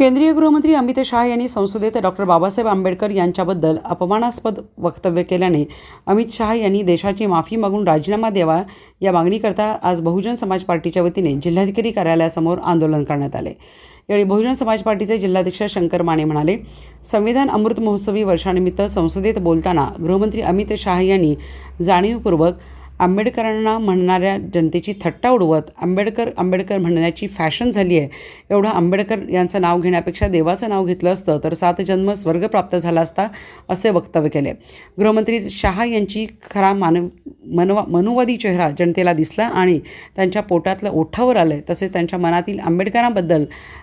केंद्रीय गृहमंत्री अमित शाह यांनी संसदेत डॉक्टर बाबासाहेब आंबेडकर यांच्याबद्दल अपमानास्पद वक्तव्य केल्याने अमित शाह यांनी देशाची माफी मागून राजीनामा द्यावा या मागणीकरता आज बहुजन समाज पार्टीच्या वतीने जिल्हाधिकारी कार्यालयासमोर आंदोलन करण्यात आले। यावेळी बहुजन समाज पार्टीचे जिल्हाध्यक्ष शंकर माने म्हणाले, संविधान अमृत महोत्सवी वर्षानिमित्त संसदेत बोलताना गृहमंत्री अमित शाह यांनी जाणीवपूर्वक आंबेडकरांना म्हणणाऱ्या जनतेची थट्टा उडवत आंबेडकर म्हणण्याची फॅशन झाली आहे, एवढं आंबेडकर यांचं नाव घेण्यापेक्षा देवाचं नाव घेतलं असतं तर 7 जन्म स्वर्ग प्राप्त झाला असता असे वक्तव्य केले। गृहमंत्री शाह यांची खरा मनुवादी चेहरा जनतेला दिसला आणि त्यांच्या पोटातलं ओठावर आलं। तसेच त्यांच्या मनातील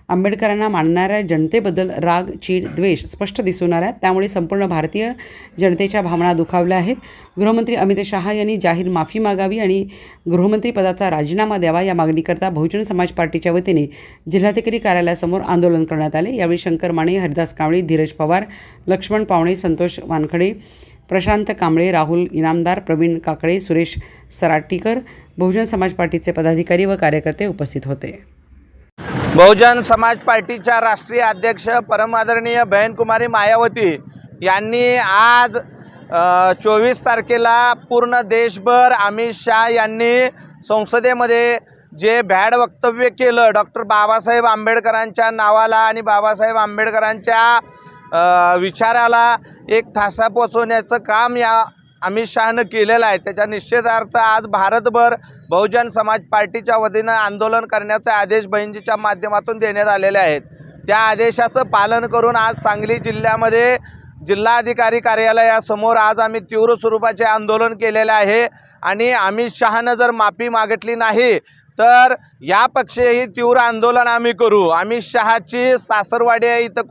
आंबेडकरांना मानणाऱ्या जनतेबद्दल राग, चीड, द्वेष स्पष्ट दिसून आला। त्यामुळे संपूर्ण भारतीय जनतेच्या भावना दुखावल्या आहेत। गृहमंत्री अमित शाह यांनी जाहीर माफी मागावी आणि गृहमंत्री पदाचा राजीनामा द्यावा या मागणीकरता बहुजन समाज पार्टीच्या वतीने जिल्हाधिकारी कार्यालयासमोर आंदोलन करण्यात आले। यावेळी शंकर माने, हरिदास कांबळे, धीरज पवार, लक्ष्मण पावणे, संतोष वानखडे, प्रशांत कांबळे, राहुल इनामदार, प्रवीण काकडे, सुरेश सराटीकर, बहुजन समाज पार्टीचे पदाधिकारी व कार्यकर्ते उपस्थित होते। बहुजन समाज पार्टीच्या राष्ट्रीय अध्यक्ष परमादरणीय बहनकुमारी मायावती यांनी आज 24 तारखेला पूर्ण देशभर अमित शाह यांनी संसदेमध्ये जे भ्याड वक्तव्य केलं डॉक्टर बाबासाहेब आंबेडकरांच्या नावाला आणि बाबासाहेब आंबेडकरांच्या विचाराला एक ठसा पोचवण्याचं काम या अमित शहानं केलेलं आहे। त्याच्या निषेधार्थ आज भारतभर बहुजन समाज पार्टीच्या वतीनं आंदोलन करण्याचे आदेश बहिणजीच्या माध्यमातून देण्यात आलेले आहेत। त्या आदेशाचं पालन करून आज सांगली जिल्ह्यामध्ये जिल्हाधिकारी कार्यालयासमोर आज आम्ही तीव्र स्वरूपाचे आंदोलन केलेले आहे आणि अमित शहानं जर माफी मागितली नाही तर या पक्षीही तीव्र आंदोलन आम्ही करू। अमित शहाची सासरवाडी आहे इथं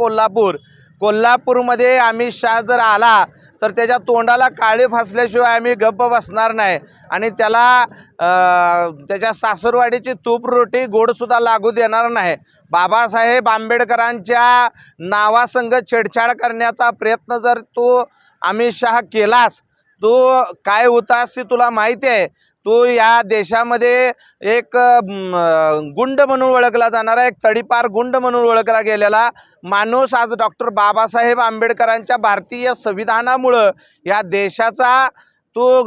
कोल्हापूरमध्ये अमित शहा जर आला तर त्याच्या तोंडाला काळे फासल्याशिवाय आम्ही गप्प बसणार नाही आणि त्याला त्याच्या सासरवाडीची तूप रोटी गोडसुद्धा लागू देणार नाही। बाबासाहेब आंबेडकरांच्या नावासंग छेडछाड करण्याचा प्रयत्न जर तू अमित शहा केलास, तू काय होतास ते तुला माहिती आहे। तू या देशामध्ये एक गुंड म्हणून ओळखला जाणारा, एक तडीपार गुंड म्हणून ओळखला गेलेला माणूस आज डॉक्टर बाबासाहेब आंबेडकरांच्या भारतीय संविधानामुळं या देशाचा तू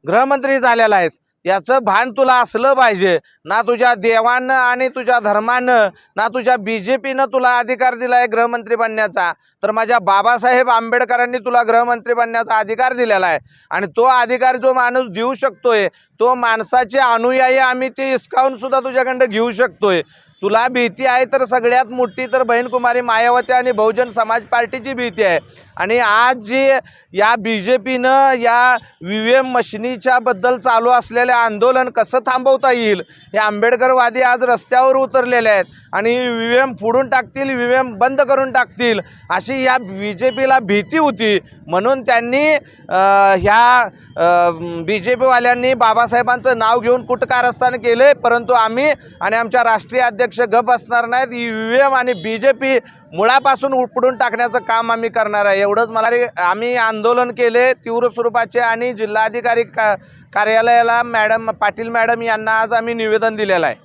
गृहमंत्री झालेला आहेस। याचं भान तुला असलं पाहिजे। ना तुझ्या देवानं आणि तुझ्या धर्मानं ना तुझ्या BJPनं तुला अधिकार दिला आहे गृहमंत्री बनण्याचा, तर माझ्या बाबासाहेब आंबेडकरांनी तुला गृहमंत्री बनण्याचा अधिकार दिलेला आहे आणि तो अधिकार जो माणूस देऊ शकतोय तो माणसाचे अनुयायी आम्ही ते हिसकावून सुद्धा तुझ्याकडं घेऊ शकतोय। तुला भीती आहे तर सगळ्यात मोठी तर बहनकुमारी मायावती आणि बहुजन समाज पार्टीची भीती आहे। आणि आज जी या BJPनं या EVM मशिनीच्या बद्दल चालू असलेले आंदोलन कसं थांबवता येईल, हे आंबेडकरवादी आज रस्त्यावर उतरलेले आहेत आणि EVM फोडून टाकतील, EVM बंद करून टाकतील अशी या BJPला भीती होती। म्हणून त्यांनी ह्या BJPवाल्यांनी बाबासाहेबांचं नाव घेऊन कुटकारस्थान केले, परंतु आम्ही आणि आमच्या राष्ट्रीय अध्यक्ष गप असणार नाहीत। EVM आणि BJP मुळापासून उपडून टाकण्याचं काम आम्ही करणार आहे। एवढंच मला आम्ही आंदोलन केले तीव्र स्वरूपाचे आणि जिल्हाधिकारी कार्यालयाला पाटील मॅडम यांना आज आम्ही निवेदन दिलेलं आहे।